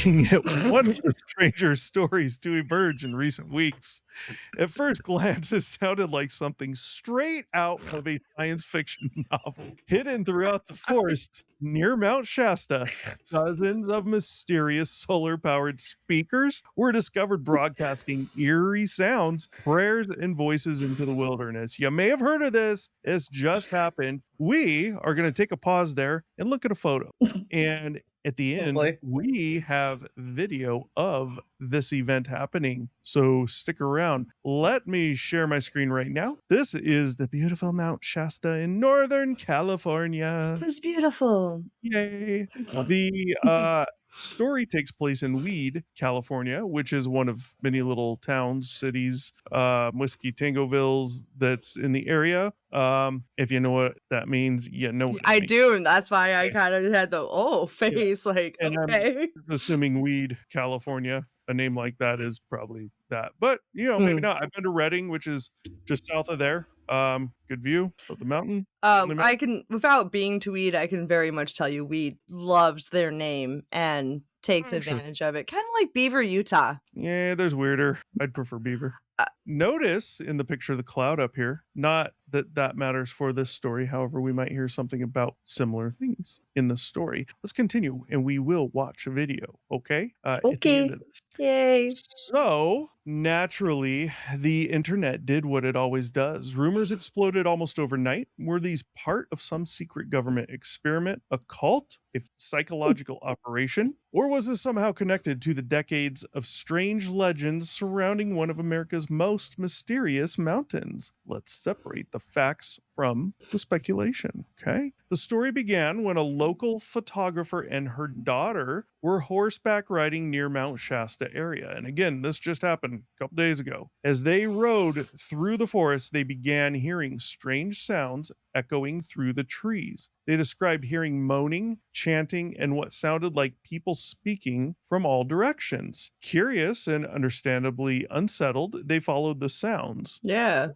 making it one of the stranger stories to emerge in recent weeks. At first glance, it sounded like something straight out of a science fiction novel. Hidden throughout the forests near Mount Shasta, dozens of mysterious solar powered speakers were discovered broadcasting eerie sounds, prayers, and voices into the wilderness. You may have heard of this. It's just happened. We are going to take a pause there and look at a photo. And at the Oh end, boy. we have video of this event happening. So stick around. Let me share my screen right now. This is the beautiful Mount Shasta in Northern California. It was beautiful. Yay. The story takes place in Weed, California, which is one of many little towns, cities, Whiskey Tangovilles that's in the area. If you know what that means, you know what it I means. do, and that's why I kind of had the face, like, And okay. I'm assuming Weed, California, a name like that is probably that. But, maybe not. I've been to Redding, which is just south of there. Good view of the mountain. I can, without being to Weed, I can very much tell you Weed loves their name and takes advantage of it. Kind of like Beaver, Utah. Yeah, there's weirder. I'd prefer Beaver. Notice in the picture the cloud up here, not that matters for this story. However, we might hear something about similar things in the story. Let's continue and we will watch a video, okay? At the end of this. Yay. So, naturally, the internet did what it always does. Rumors exploded almost overnight. Were these part of some secret government experiment, a cult, a psychological operation? Or was this somehow connected to the decades of strange legends surrounding one of America's most mysterious mountains? Let's separate the facts from the speculation, okay? The story began when a local photographer and her daughter were horseback riding near Mount Shasta area. And again, this just happened a couple days ago. As they rode through the forest, they began hearing strange sounds echoing through the trees. They described hearing moaning, chanting, and what sounded like people speaking from all directions. Curious and understandably unsettled, they followed the sounds. Yeah.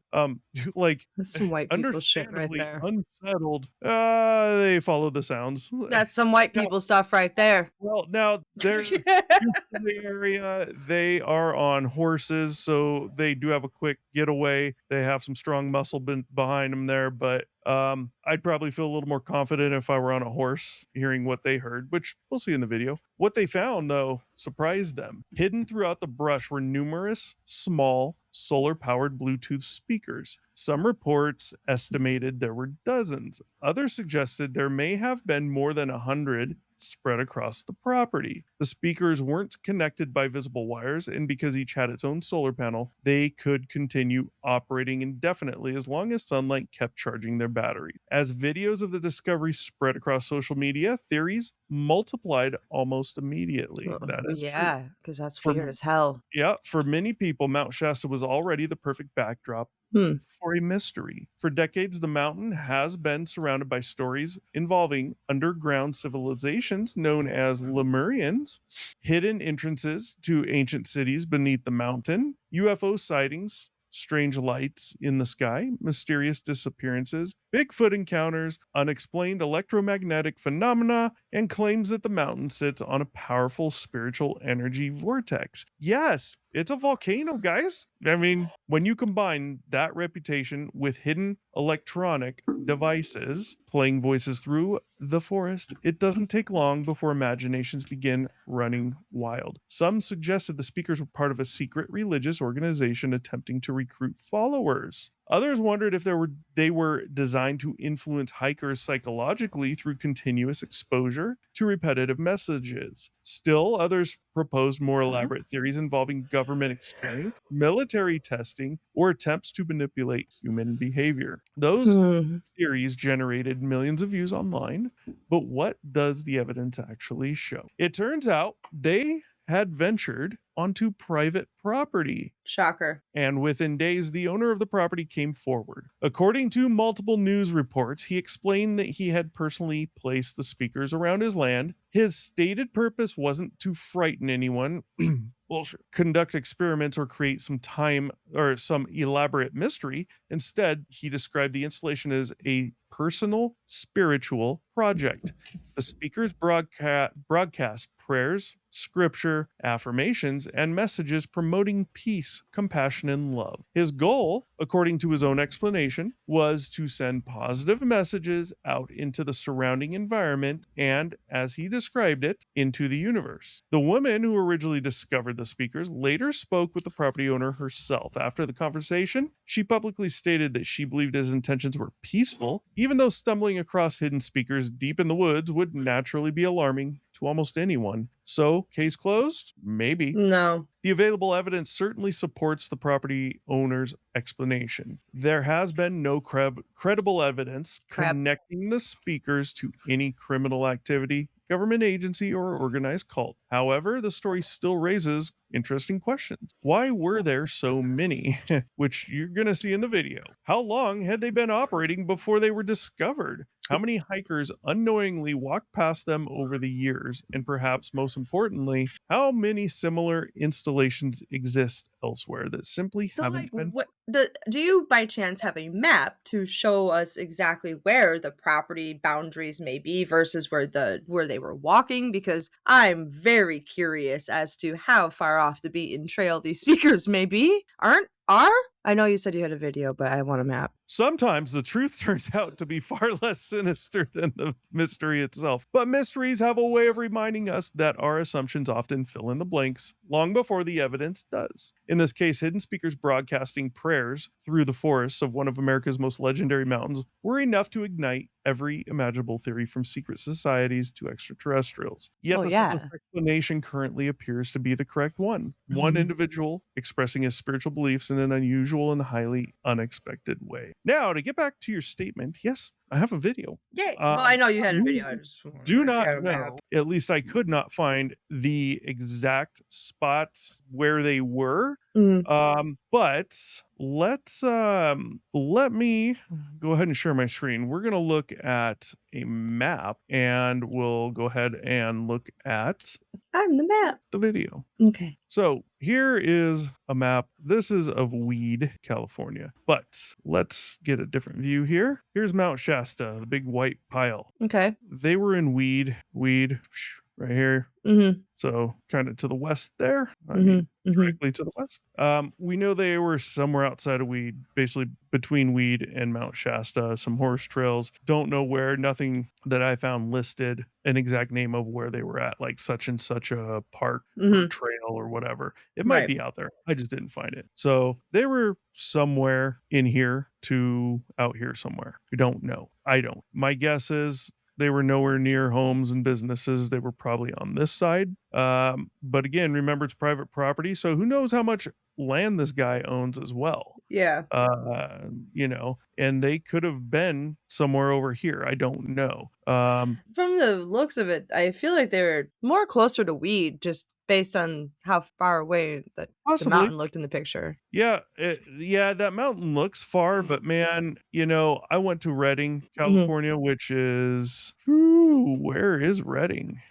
Like That's some white people shit right understandably there. unsettled, they followed the sounds. That's some white people stuff right there. Well, now they're in the area. They are on horses, so they do have a quick getaway. They have some strong muscle behind them there, but I'd probably feel a little more confident if I were on a horse hearing what they heard, which we'll see in the video. What they found, though, surprised them. Hidden throughout the brush were numerous small solar-powered Bluetooth speakers. Some reports estimated there were dozens. Others suggested there may have been more than 100 spread across the property. The speakers weren't connected by visible wires, and because each had its own solar panel, they could continue operating indefinitely as long as sunlight kept charging their battery. As videos of the discovery spread across social media, theories multiplied almost immediately. That is true. Because that's For- weird as hell. Yeah, for many people, Mount Shasta was already the perfect backdrop for a mystery. For decades, the mountain has been surrounded by stories involving underground civilizations known as Lemurians, hidden entrances to ancient cities beneath the mountain, UFO sightings, strange lights in the sky, mysterious disappearances, Bigfoot encounters, unexplained electromagnetic phenomena, and claims that the mountain sits on a powerful spiritual energy vortex. Yes, it's a volcano, guys. I mean, when you combine that reputation with hidden electronic devices playing voices through the forest, it doesn't take long before imaginations begin running wild. Some suggested the speakers were part of a secret religious organization attempting to recruit followers. Others wondered if they were designed to influence hikers psychologically through continuous exposure to repetitive messages. Still, others proposed more elaborate theories involving government experience, military testing, or attempts to manipulate human behavior. Those theories generated millions of views online, but what does the evidence actually show? It turns out they had ventured onto private property. Shocker. And within days, the owner of the property came forward. According to multiple news reports, he explained that he had personally placed the speakers around his land, His stated purpose wasn't to frighten anyone, conduct experiments, or create some time or some elaborate mystery. Instead, he described the installation as a personal spiritual project. The speakers broadcast prayers, scripture, affirmations, and messages promoting peace, compassion, and love. His goal, according to his own explanation, was to send positive messages out into the surrounding environment and, as he described it, into the universe. The woman who originally discovered the speakers later spoke with the property owner herself. After the conversation, she publicly stated that she believed his intentions were peaceful, even though stumbling across hidden speakers deep in the woods would naturally be alarming to almost anyone. So, case closed? Maybe. No. The available evidence certainly supports the property owner's explanation. There has been no credible evidence Crap. connecting the speakers to any criminal activity, government agency, or organized cult. However, the story still raises interesting questions. Why were there so many? Which you're going to see in the video. How long had they been operating before they were discovered? How many hikers unknowingly walked past them over the years? And perhaps most importantly, how many similar installations exist elsewhere that simply So, like, haven't been? what do you by chance have a map to show us exactly where the property boundaries may be versus where they were walking? Because I'm very curious as to how far off the beaten trail these speakers may be. Are? I know you said you had a video, but I want a map. Sometimes the truth turns out to be far less sinister than the mystery itself. But mysteries have a way of reminding us that our assumptions often fill in the blanks long before the evidence does. In this case, hidden speakers broadcasting prayers through the forests of one of America's most legendary mountains were enough to ignite every imaginable theory from secret societies to extraterrestrials. Yet Oh, the yeah. simplest explanation currently appears to be the correct one. One Mhm. individual expressing his spiritual beliefs in an unusual and highly unexpected way. Now, to get back to your statement, yes, I have a video. Yay. Well, I know you had a We video. I just wondered do if you not had a map. know, at least I could not find the exact spots where they were. Mhm. But let me go ahead and share my screen. We're gonna look at a map and we'll go ahead and look at I'm the map. the video. Okay. So here is a map. This is of Weed, California. But let's get a different view here. Here's Mount Shasta, the big white pile. Okay. They were in Weed, right here. Mhm. So kind of to the west there. I Mhm. mean, Mhm. directly to the west. We know they were somewhere outside of Weed, basically between Weed and Mount Shasta, some horse trails. Don't know where, nothing that I found listed an exact name of where they were at, like such and such a park or Mhm. trail or whatever. It might Right. be out there. I just didn't find it. So they were somewhere in here to out here somewhere. We don't know. I don't. My guess is they were nowhere near homes and businesses. They were probably on this side. But again, remember it's private property. So who knows how much land this guy owns as well. Yeah. And they could have been somewhere over here. I don't know. From the looks of it, I feel like they were more closer to weed just based on how far away the Possibly. mountain looked in the picture. Yeah, that mountain looks far, but man, I went to Redding, California, which is where is Redding?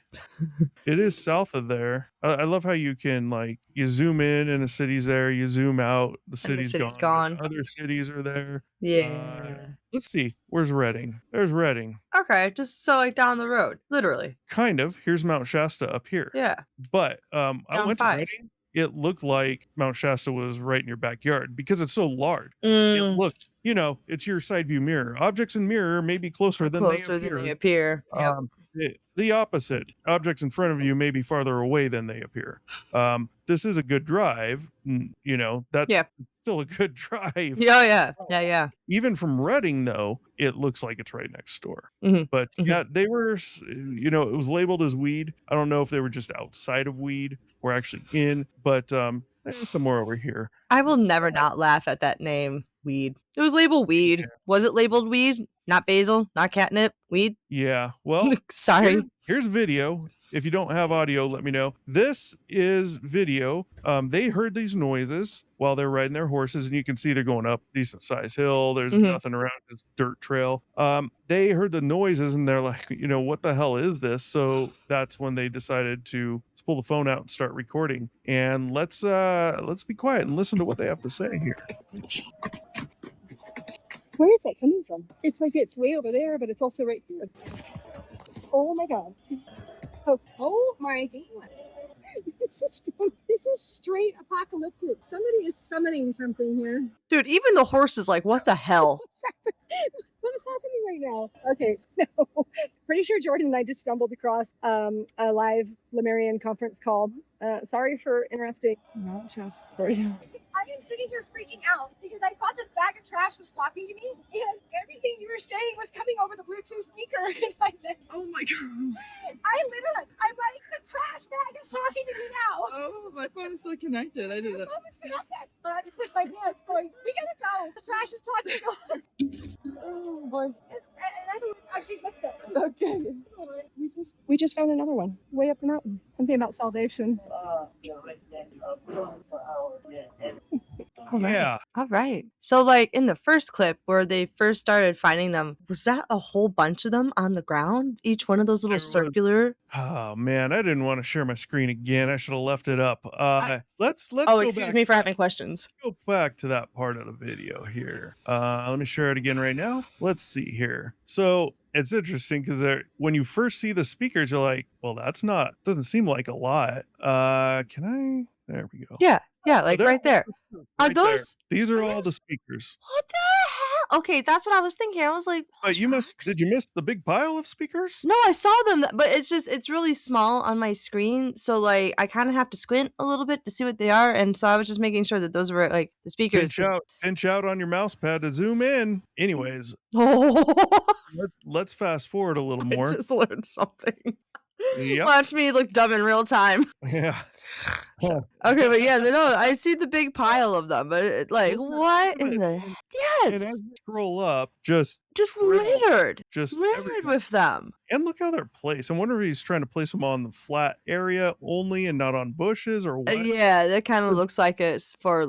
It is south of there. I love how you can you zoom in and the city's there, you zoom out, the And the city's city's gone. gone. Other cities are there. Yeah. Let's see, where's Redding? There's Redding. Okay, just so down the road, literally. Kind of. Here's Mount Shasta up here. Yeah. But I Down went to 5. Redding. It looked like Mount Shasta was right in your backyard because it's so large. It Mm, looked, it's your side view mirror. Objects in mirror may be closer than they closer than they appear. appear. Yep. The opposite. Objects in front of you may be farther away than they appear. This is a good drive. That's Yeah. still a good drive. Yeah. Even from Reading, though, it looks like it's right next door. Mhm. But Mhm. yeah, they were, it was labeled as weed. I don't know if they were just outside of weed or actually in, but somewhere over here. I will never not laugh at that name, weed. It was labeled weed. Yeah. Was it labeled weed? Not basil, not catnip, weed? Yeah. Well, Sorry. here's video. If you don't have audio, let me know. This is video. They heard these noises while they're riding their horses, and you can see they're going up decent sized hill. There's nothing around, this dirt trail. They heard the noises and they're like, what the hell is this? So that's when they decided to pull the phone out and start recording. And let's be quiet and listen to what they have to say here. Where is that coming from? It's like it's way over there, but it's also right here. Oh my god. Oh my god. This is straight apocalyptic. Somebody is summoning something here. Dude, even the horse is like, what the hell? What is happening right now? Okay, no. Pretty sure Jordan and I just stumbled across a live Lemurian conference call. Sorry for interrupting. Mount Shasta for you. I am sitting here freaking out because I thought this bag of trash was talking to me, and everything you were saying was coming over the Bluetooth speaker in my neck. Oh my god! I'm like, the trash bag is talking to me now. Oh, my phone is still connected. I did it. My phone is connected, but I just pushed my pants, going, "We gotta go. The trash is talking to us." Oh boy! And I don't actually missed it. Okay. We just found another one way up the mountain. Something about salvation. Yeah. All right. So, like in the first clip where they first started finding them, was that a whole bunch of them on the ground? Each one of those little circular. Oh man, I didn't want to share my screen again. I should have left it up. Let's Oh, go excuse back. me for having questions. Go back to that part of the video here. Let me share it again right now. Let's see here. So it's interesting because when you first see the speakers, you're like, well, doesn't seem like a lot. There we go. Yeah, like right there. Are those? These are all the speakers. What the hell? Okay, that's what I was thinking. I was like, But did you miss the big pile of speakers? No, I saw them, but it's really small on my screen, so like I kind of have to squint a little bit to see what they are, and so I was just making sure that those were like the speakers. Pinch out on your mouse pad to zoom in. Anyways, let's fast forward a little more. I just learned something. Yep. Watch me look dumb in real time. Yeah. Okay, but yeah, no, I see the big pile of them, but what in the And as you scroll up, just littered everything. with them. And look how they're placed. I wonder if he's trying to place them on the flat area only and not on bushes or what. Yeah, that kind of looks like it's for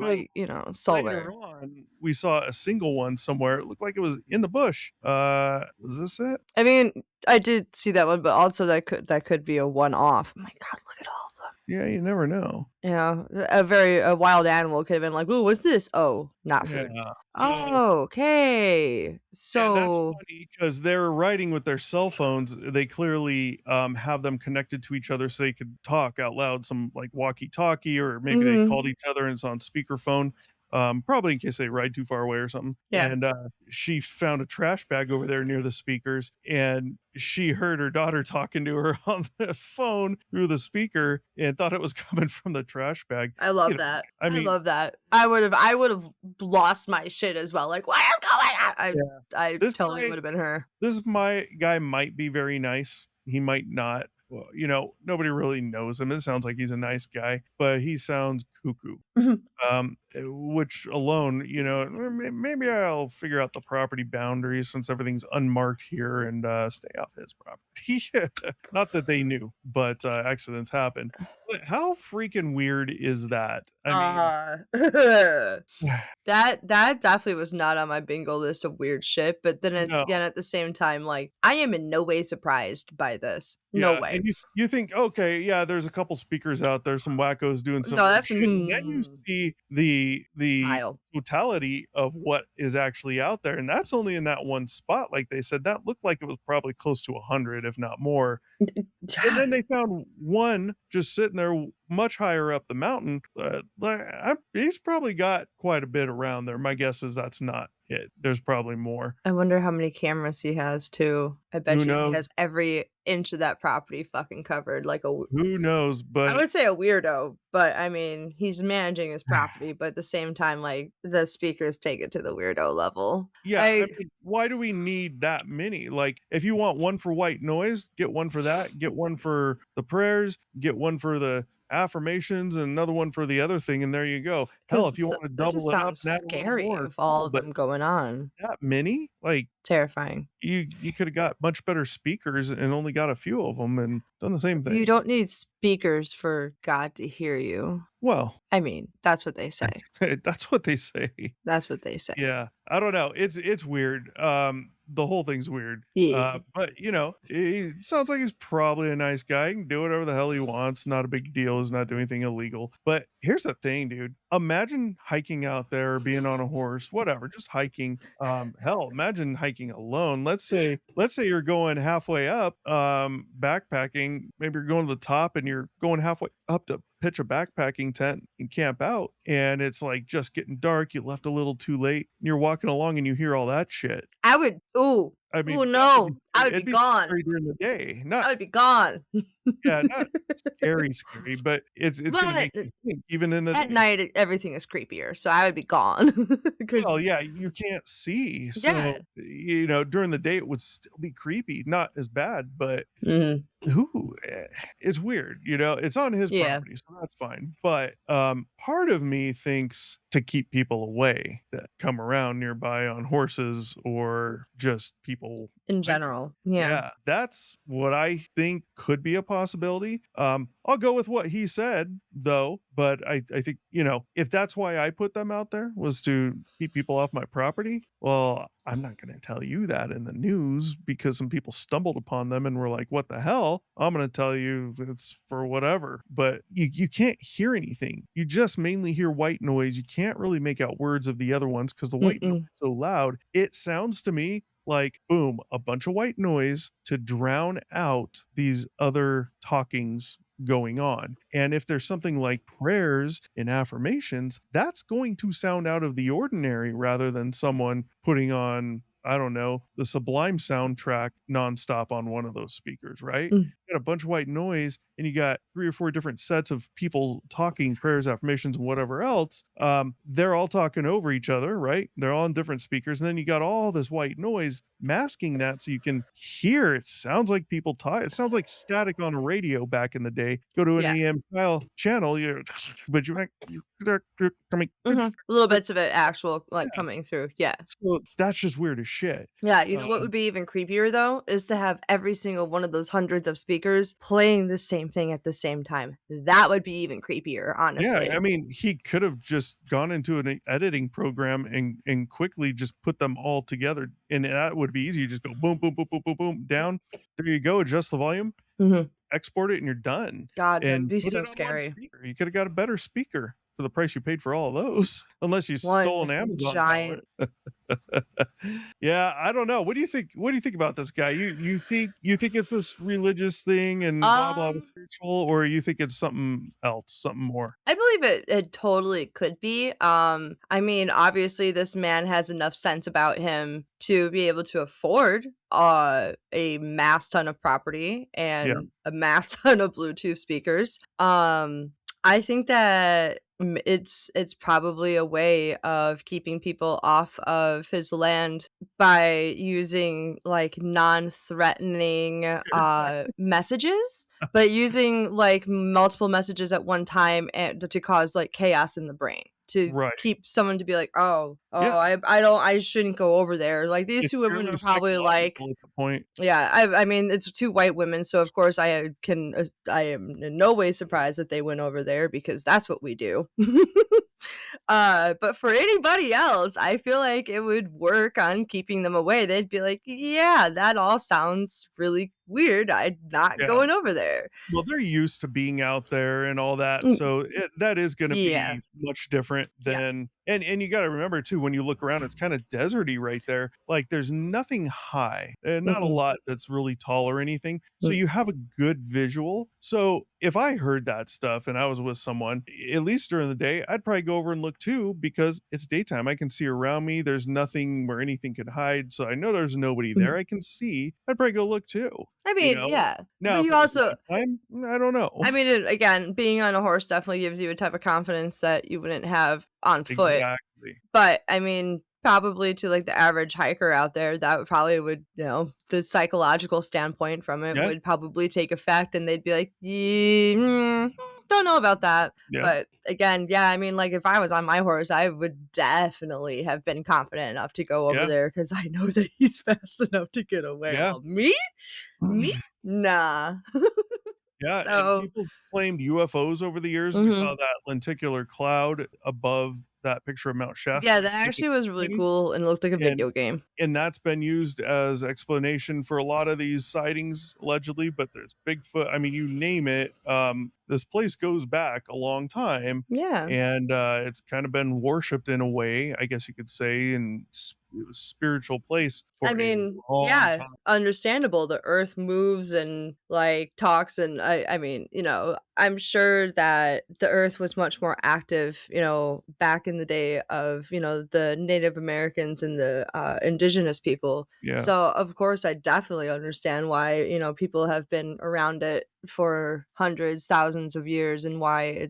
solar. Later on, we saw a single one somewhere. It looked like it was in the bush. Was this it? I mean, I did see that one, but also that could be a one-off. Oh my god, look at all of them. Yeah, you never know. Yeah, a wild animal could have been like, "Ooh, what's this? Oh, not food." Yeah. Okay, so that's funny because they're riding with their cell phones. They clearly have them connected to each other so they could talk out loud, some like walkie-talkie, or maybe they called each other and it's on speakerphone. Probably in case they ride too far away or something. Yeah. And she found a trash bag over there near the speakers, and she heard her daughter talking to her on the phone through the speaker and thought it was coming from the trash bag. I love that. I mean, love that. I would have lost my shit as well. Like, what is going on? I totally would have been her. This guy might be very nice. He might not. Well, nobody really knows him. It sounds like he's a nice guy, but he sounds cuckoo. Which alone, maybe I'll figure out the property boundaries since everything's unmarked here and stay off his property. Not that they knew, but accidents happen. But how freaking weird is that? I mean, that definitely was not on my bingo list of weird shit. But then it's again at the same time, like I am in no way surprised by this. No way. And you think, okay, yeah, there's a couple speakers out there, some wackos doing some. No, that's shit. And then you see the pile. Totality of what is actually out there, and that's only in that one spot. Like they said, that looked like it was probably close to 100, if not more. And then they found one just sitting there much higher up the mountain. He's probably got quite a bit around there. My guess is that's not it. There's probably more. I wonder how many cameras he has too. I bet he has every inch of that property fucking covered. Like who knows? But I would say a weirdo. But I mean, he's managing his property, but at the same time, like the speakers take it to the weirdo level. Yeah, I mean, why do we need that many? Like, if you want one for white noise, get one for that. Get one for the prayers. Get one for the affirmations and another one for the other thing, and there you go. Hell, if you 'Cause want to that just double it up sounds and add a little scary more, with all cool, of but them going on. that many? Like, Terrifying. you could have got much better speakers and only got a few of them and done the same You thing. don't need speakers for God to hear you. Well, I mean, that's what they say. that's what they say. That's what they say. Yeah, I don't know. It's weird. The whole thing's weird. Yeah. But he sounds like he's probably a nice guy. He can do whatever the hell he wants. Not a big deal. He's not doing anything illegal. But here's the thing, dude. Imagine hiking out there, or being on a horse, whatever, just hiking. Hell, imagine hiking alone. Let's say you're going halfway up, backpacking. Maybe you're going to the top and you're going halfway up to pitch a backpacking tent and camp out, and it's like just getting dark. You left a little too late. And you're walking along and you hear all that shit. I would I ooh, mean, that would be no. I would be it'd be gone. scary during the day. I Not would be gone. Yeah, not scary, but it's gonna But make you think even in the at day. night, everything is creepier, so I would be gone. Well, 'Cause yeah, you can't see, yeah. so, during the day, it would still be creepy. Not as bad, but Mhm. it's weird, it's on his Yeah. property, so that's fine, but, part of me thinks to keep people away that come around nearby on horses or just people In hiking. general. Yeah. Yeah, that's what I think could be a possibility. I'll go with what he said, though, but I think, if that's why I put them out there was to keep people off my property, well, I'm not going to tell you that in the news because some people stumbled upon them and were like, what the hell? I'm going to tell you it's for whatever. But you can't hear anything. You just mainly hear white noise. You can't really make out words of the other ones because the white noise Mm-mm. is so loud. It sounds to me like, boom, a bunch of white noise to drown out these other talkings going on. And if there's something like prayers and affirmations, that's going to sound out of the ordinary rather than someone putting on, I don't know, the Sublime soundtrack nonstop on one of those speakers, right? Mm. You got a bunch of white noise and you got 3 or 4 different sets of people talking prayers, affirmations, and whatever else. They're all talking over each other, right? They're all on different speakers. And then you got all this white noise masking that so you can hear. It sounds like people talk. It sounds like static on a radio back in the day. Go to an Yeah. AM style channel, but you're coming. Little bits of it actual, like, Yeah. coming through. Yeah. So that's just weird as shit. Yeah, you know what Um, would be even creepier, though? Is to have every single one of those hundreds of speakers playing the same thing at the same time. That would be even creepier, Yeah, I honestly. mean, he could have just gone into an editing program and quickly just put them all together, and that would be easy. You just go boom, boom, boom, boom, boom, boom, down. There you go. Adjust the volume, Mhm. export it, and you're done. God, that would And be put so it on one scary. speaker. You could have got a better speaker for the price you paid for all of those, unless you stole One an Amazon pallet. giant Yeah, I don't know. What do you think? What do you think about this guy? You think it's this religious thing and blah blah blah um spiritual, or you think it's something else, something more? I believe it totally could be. I mean, obviously this man has enough sense about him to be able to afford a mass ton of property Yeah. and a mass ton of Bluetooth speakers. I think that it's probably a way of keeping people off of his land by using like non-threatening messages, but using like multiple messages at one time and to cause like chaos in the brain to Right. keep someone to be like, oh, Yeah. I shouldn't go over there. Like these It's two women purely are probably like, psychological at the point. yeah, I mean, it's 2 white women, so of course I am in no way surprised that they went over there because that's what we do. But for anybody else, I feel like it would work on keeping them away. They'd be like, "Yeah, that all sounds really weird. I'm not Yeah. going over there." Well, they're used to being out there and all that, Mm, so that is gonna yeah. be much different Yeah. than and you gotta remember too, when you look around, it's kinda deserty right there. Like, there's nothing high, and not a Mm-mm. lot that's really tall or anything, so Mm. you have a good visual. So, if I heard that stuff and I was with someone, at least during the day, I'd probably go over and look too because it's daytime. I can see around me. There's nothing where anything could hide, so I know there's nobody there. Mhm. I can see. I'd probably go look too, I you mean, know? yeah. Now, But if you it was also nighttime, I don't know. I mean, again, being on a horse definitely gives you a type of confidence that you wouldn't have on foot. Exactly. But I mean, probably to like the average hiker out there, that would probably the psychological standpoint from it Yeah, would probably take effect, and they'd be like, "Yeah, don't know about that." yeah, But again, yeah, I mean, like if I was on my horse, I would definitely have been confident enough to go over yeah, there because I know that he's fast enough to get away. yeah. Well, me, nah. Yeah, and So, people claimed UFOs over the years. We mhm. saw that lenticular cloud above that picture of Mount Shasta Yeah, at that the actually was really beginning, cool and looked like a and video game. that's been used as explanation for a lot of these sightings allegedly, but there's Bigfoot, I mean, you name it. This place goes back a long time, Yeah. and it's kind of been worshipped in a way, I guess you could say, in it was spiritual place I for a mean, long yeah, time. understandable. The earth moves and like talks and I mean, I'm sure that the earth was much more active, back in the day of, the Native Americans and the indigenous people. Yeah. So, of course, I definitely understand why, people have been around it for hundreds, thousands of years and why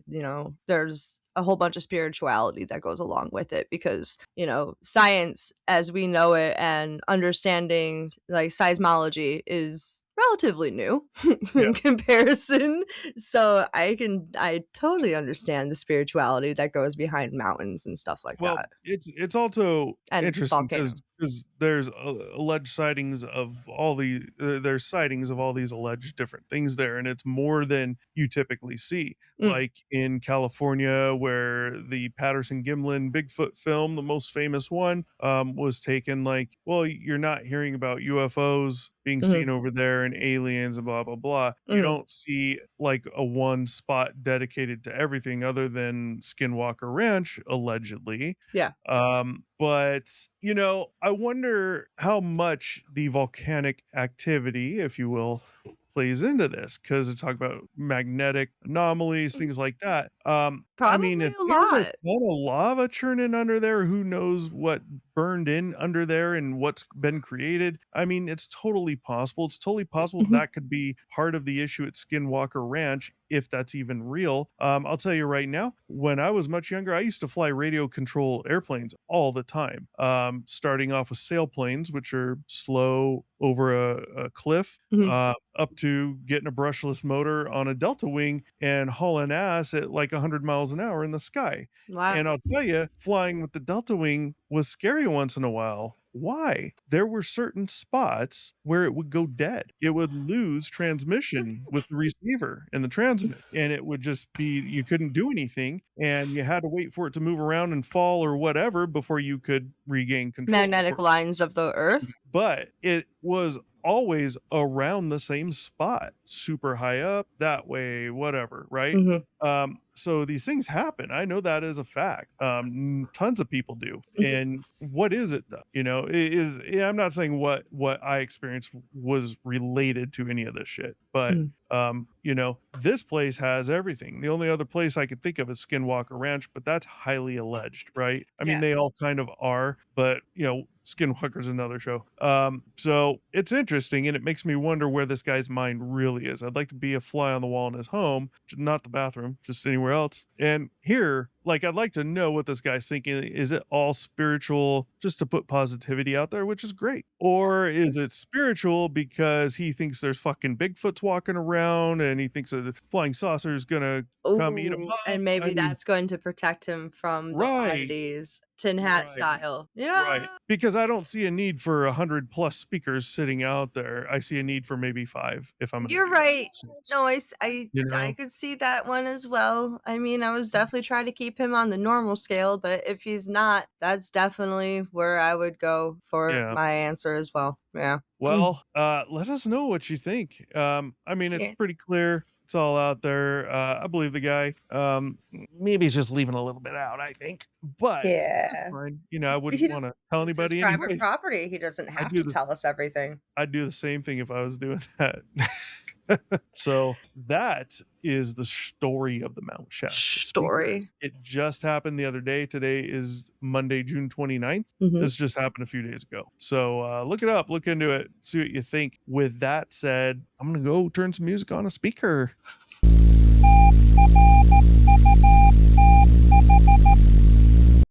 there's a whole bunch of spirituality that goes along with it because, science as we know it and understanding like seismology is relatively new Yeah. in comparison. So I totally understand the spirituality that goes behind mountains and stuff like Well, that. it's also And interesting volcanoes. because there's alleged sightings of there's sightings of all these alleged different things there, and it's more than you typically see. Mm, Like in California, where the Patterson Gimlin Bigfoot film, the most famous one, was taken. Like, well, you're not hearing about UFOs being mhm, seen over there and aliens and blah blah blah. You mhm. don't see like a one spot dedicated to everything other than Skinwalker Ranch, allegedly. Yeah. But I wonder how much the volcanic activity, if you will, plays into this because they talk about magnetic anomalies, things like that. I mean, Probably if a there's a lot. ton of lava churning under there, who knows what burned in under there and what's been created? I mean, it's totally possible. It's totally possible Mhm, that could be part of the issue at Skinwalker Ranch, if that's even real. I'll tell you right now, when I was much younger, I used to fly radio control airplanes all the time. Starting off with sailplanes, which are slow over a cliff, mhm. up to getting a brushless motor on a delta wing and hauling ass at like 100 miles an hour in the sky. Wow. And I'll tell you, flying with the delta wing was scary once in a while. Why? There were certain spots where it would go dead. It would lose transmission with the receiver and the transmit, and it would just be you couldn't do anything, and you had to wait for it to move around and fall or whatever before you could regain control. Magnetic lines of the earth. But it was always around the same spot, super high up, that way, whatever, right? Mhm, So these things happen. I know that is a fact. Tons of people do. mhm, And what is it though? Yeah, I'm not saying what I experienced was related to any of this shit, but mhm. this place has everything. The only other place I could think of is Skinwalker Ranch, but that's highly alleged, right? I mean, Yeah. they all kind of are, but Skinwalker's another show. So it's interesting, and it makes me wonder where this guy's mind really is. I'd like to be a fly on the wall in his home, not the bathroom, just anywhere else. And here, like, I'd like to know what this guy's thinking. Is it all spiritual just to put positivity out there, which is great? Or is it spiritual because he thinks there's fucking Bigfoots walking around and he thinks a flying saucer is gonna come eat him Ooh, up? and I maybe mean, that's going to protect him from the right. oddities, tin hat Right. style. Right. Yeah. Because I don't see a need for 100 plus speakers sitting out there. I see a need for maybe 5 if I'm gonna You're do that. right. No, You I know? could see that one as well. I mean, I was definitely trying to keep him on the normal scale, but if he's not, that's definitely where I would go for Yeah. my answer as well. Yeah. Well, let us know what you think. I mean, it's Yeah. pretty clear. It's all out there. I believe the guy. Maybe he's just leaving a little bit out, I think. But that's Yeah. fine. I wouldn't He does want to tell It's his anybody private anyways. property. He doesn't I have do to the tell us everything. I'd do the same thing if I was doing that. So that is the story of the Mount Shasta Story. speakers. It just happened the other day. Today is Monday, June 29th. Mhm. This just happened a few days ago. So look it up, look into it, see what you think. With that said, I'm going to go turn some music on a speaker.